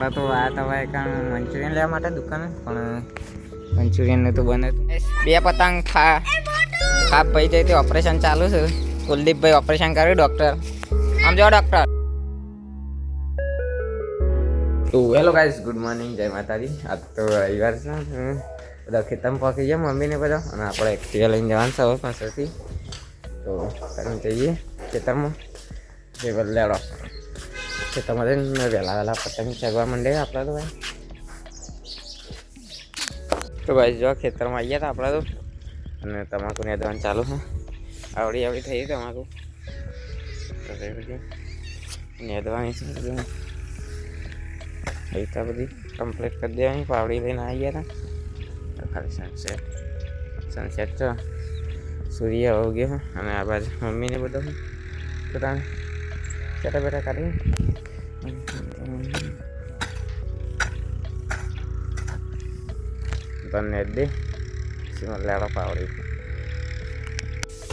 તો આ તવાય કાં મંચુરિયન લેવા માટે દુકાને પણ મંચુરિયનનું તો બને બે પતંગ ખાપ ભાઈ જાય તે ઓપરેશન ચાલુ છે. કુલદીપભાઈ ઓપરેશન કર્યું ડૉક્ટર આમ જો ડૉક્ટર. તો હેલો ગાઈસ, ગુડ મોર્નિંગ, જય માતાજી. આજ તો રવિવાર છે, બધા ખેતરમાં પહોંચી ગયા મમ્મીને બધા, અને આપણે એક્ટિવા લઈને જવાનું છે હવે પાછળથી. તો તમે જઈએ ખેતરમાં જે બદલાડો ખેતરમાં જઈને વહેલા પતંગ ચગવા માંડે આપણે તો ભાઈ. તો ભાઈ જો ખેતરમાં આવ્યા હતા આપણે તો, અને તમાકુ નેદવાનું ચાલુ છે. આવડી થઈ તમાકુ નેદવાની છે. તો બધી કમ્પ્લીટ કરી દેવાની. પાવડી લઈને આવી ગયા હતા. ખાલી સનસેટ તો સૂર્ય હો ગયો. અને આ બાજુ મમ્મીને બધો પોતાને બેઠા બેઠા કાઢી બંને દે લેડો પાવડી.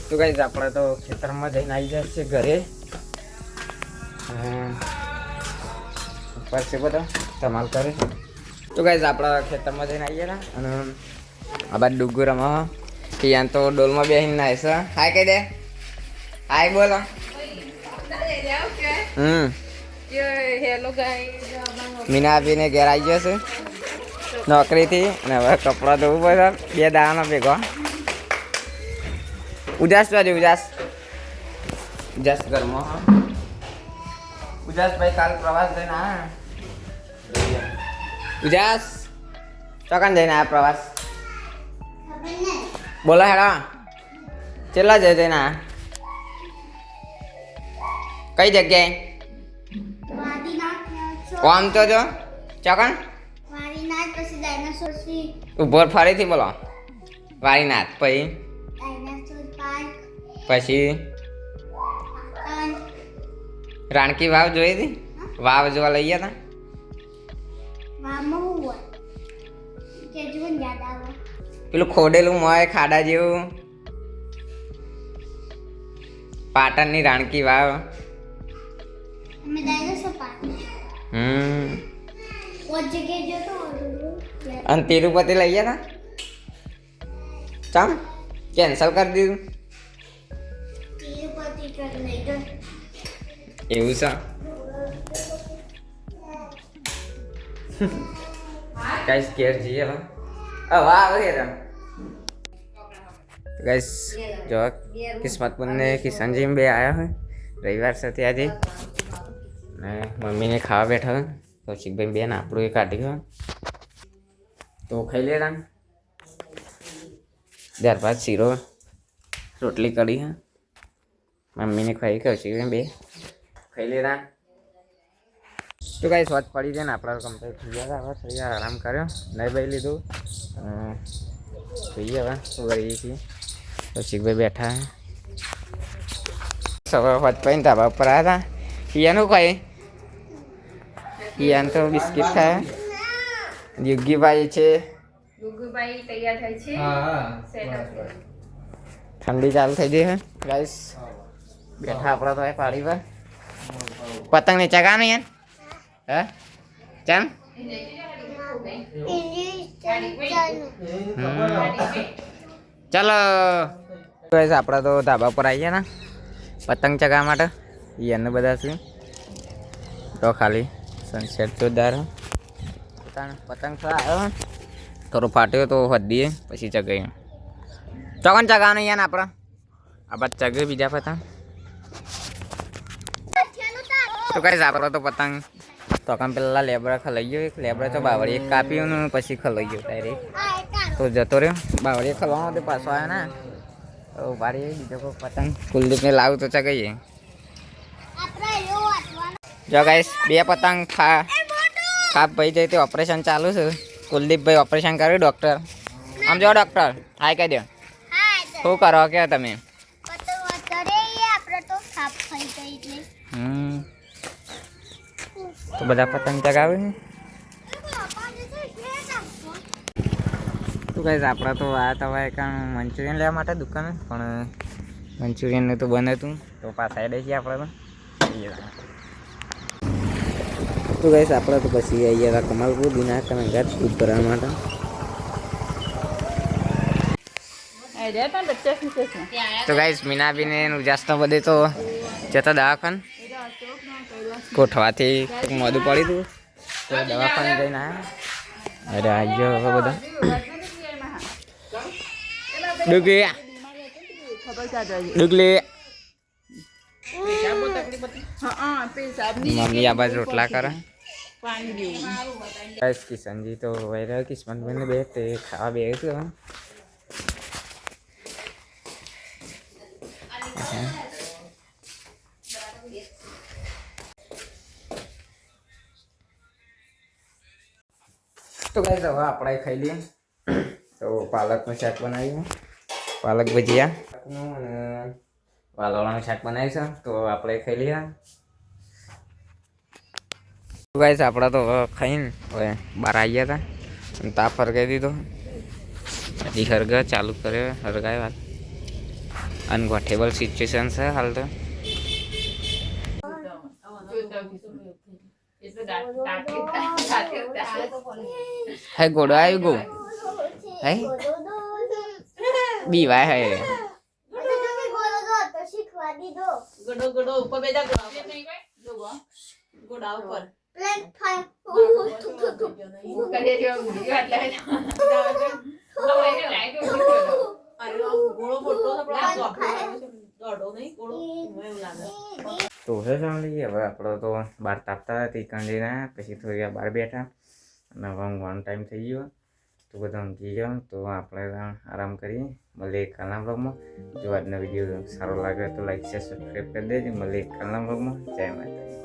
તો ગાઈસ આપણે તો ખેતરમાં જઈને આવી જાય છે ઘરે. ઉપર છે બધો ધમાલ કરે. તો ગાઈસ આપણા ખેતરમાં જઈને આવી ગયા અને આ બાદ ડુગુરામાં પિયાન તો ડોલમાં બેસીને નાય છે. હાય કહી દે, હાય બોલો. મીના આપીને ઘેર આવી ગયો છે નોકરીથી, અને હવે કપડાં ધોવું પડે. બે દાવાનો ભેગો. ઉજાસ બાજુ ઉજાસ ઘરમાં. ઉજાસભાઈ કાલ પ્રવાસ જઈને આવ્યા. ઉજાસ ચોકન જઈને આવ્યા પ્રવાસ? બોલો હેડા કેટલા જઈ જઈને આવ્યા? કઈ જગ્યાએ? આમ તો જો ચોકન ઉભો ફરીથી બોલો. વારીનાથ પછી રાણકી વાવ જોઈ હતી? વાવ જોવા લઈ ગયા હતા. પેલું ખોડેલું મોય ખાડા જેવું, પાટણની રાણકી વાવ. અને તિરુપતિ લઈ ગયા હતા? ચમ કેન્સલ કરી દીધું? એવું છે? ગાઈસ ઘેર જઈએ હવે. વાહ આવે ગાઈસ. જો કિસ્મતપુર ને કિશનજી બે આવ્યા હોય રવિવાર સાથે આજે, ને મમ્મીને ખાવા બેઠા હોય. કૌશિકભાઈ બેન આપણું એ કાઢી હોય તો ખાઈ લેતા. ત્યારબાદ શીરો રોટલી કરી હા મમ્મીને ખાઈ, કૌશિકભાઈ બે ખાઈ લેતા. તો કાંઈ સ્વાદ પડી જાય ને આપણા કમ્પ્લીટ થઈ ગયા હતા. હવે આરામ કર્યો, નહીં ભાઈ લીધું. જોઈએ હવે શું કરીએ છીએ. કૌશિકભાઈ બેઠા સવાર હોત ધાબા ઉપર આવ્યા હતા. પિયાનું ખાઈ પિયાન તો બિસ્કિટ ખાય. યુગીભાઈ છે, તૈયાર થાય છે. ઠંડી ચાલુ થઈ ગઈ છે ગાઈસ. બેઠા આપણા તો પાડી પર પતંગ ને ચગાનું યાર. હે ચાલ ચાલો ગાઈસ. આપણા તો ધાબા પર આવી ગયા ને પતંગ ચગાવવા માટે. એને બધા શું તો ખાલી સનસેટ જોરદાર. પતંગ આવ્યો થોડો ફાટ્યો તો હદીએ પછી ચગાવીએ. ચોકન ચગાવવાનું યાર આપણે. આ બાદ ચગે બીજા પતંગ. તો કઈ આપણે તો પતંગ તો કામ પેલા લેબડા ખલાઈ ગયો. એક લેબડા તો બાવળી એક કાપ્યું ને પછી ખલાઈ ગયો ડાયરેક્ટ. તો જતો રહ્યો બાવળી ખલવાનો તે પાછો આવ્યો ને. તો બારી બીજો કોઈ પતંગ કુલદીપને લાવું તો ચગાવીએ. જો ગાઈસ બે પતંગ ખાપ ભાઈ જાય તે ઓપરેશન ચાલુ છે. કુલદીપભાઈ ઓપરેશન કર્યું ડૉક્ટર આમ જો ડૉક્ટર. હાય કહી દો. શું કરો કે તમે? તો બધા પતંગ ચગાવે છે. તો ગાઈસ આપણે તો આ તવાય કાં મંચુરિયન લેવા માટે દુકાને, પણ મંચુરિયનનું તો બને હતું તો પાછા આવી છીએ આપણે તો. તો તો ગાઈસ આપણે તો પછી અહીંયા હતા કમાલપુર દિનાકના ઘર દૂધ ભરવા માટે. તો ગાઈસ મીનાબીને ઉજાસનો બધે તો જતા દવાખાન કોઠવાથી મોડું પડ્યું હતું તો દવાખાને જઈને આવ્યા. અરે આજે હવે બધા ડુગલી મમ્મી આ બાજુ રોટલા કરે. કિશનજી તો વૈરા કિસ્મતભાઈને બે તે ખાવા બે છે. તો ગાઈસ હવે આપણે ખાઈ લઈએ. તો પાલકનું શાક બનાવ્યું, પાલક ભજીયા અને વાલોળાનું શાક બનાવ્યું છે. તો આપણે ખાઈ લઈએ. તો ગાઈસ આપણે તો હવે ખાઈને હવે બહાર આવી ગયા હતા અને તાપ હરગાઈ દીધો. હજી હરગા ચાલુ કર્યો, હરગાય વાત અનગોઠેબલ સિચ્યુએશન છે હાલ તો. હે ગોડો આવી ગો હે બી વાય હે ગડો ગડો ઉપર બેજા ગોડા ઉપર તો હે સાંભળી હવે આપણો તો બહાર તાપતા હતી કંડીને પછી થોડી વાર બહાર બેઠા અને હવે ઊંઘવાનો ટાઈમ થઈ ગયો. તો બધા ઊંઘી ગયો તો આપણે આરામ કરીએ. મળીએ કાલના બ્લોગમાં. જો આજનો વિડીયો સારો લાગે તો લાઈક શેર સબસ્ક્રાઈબ કરી દેજો. મળીએ કાલના બ્લોગમાં. જય માતાજી.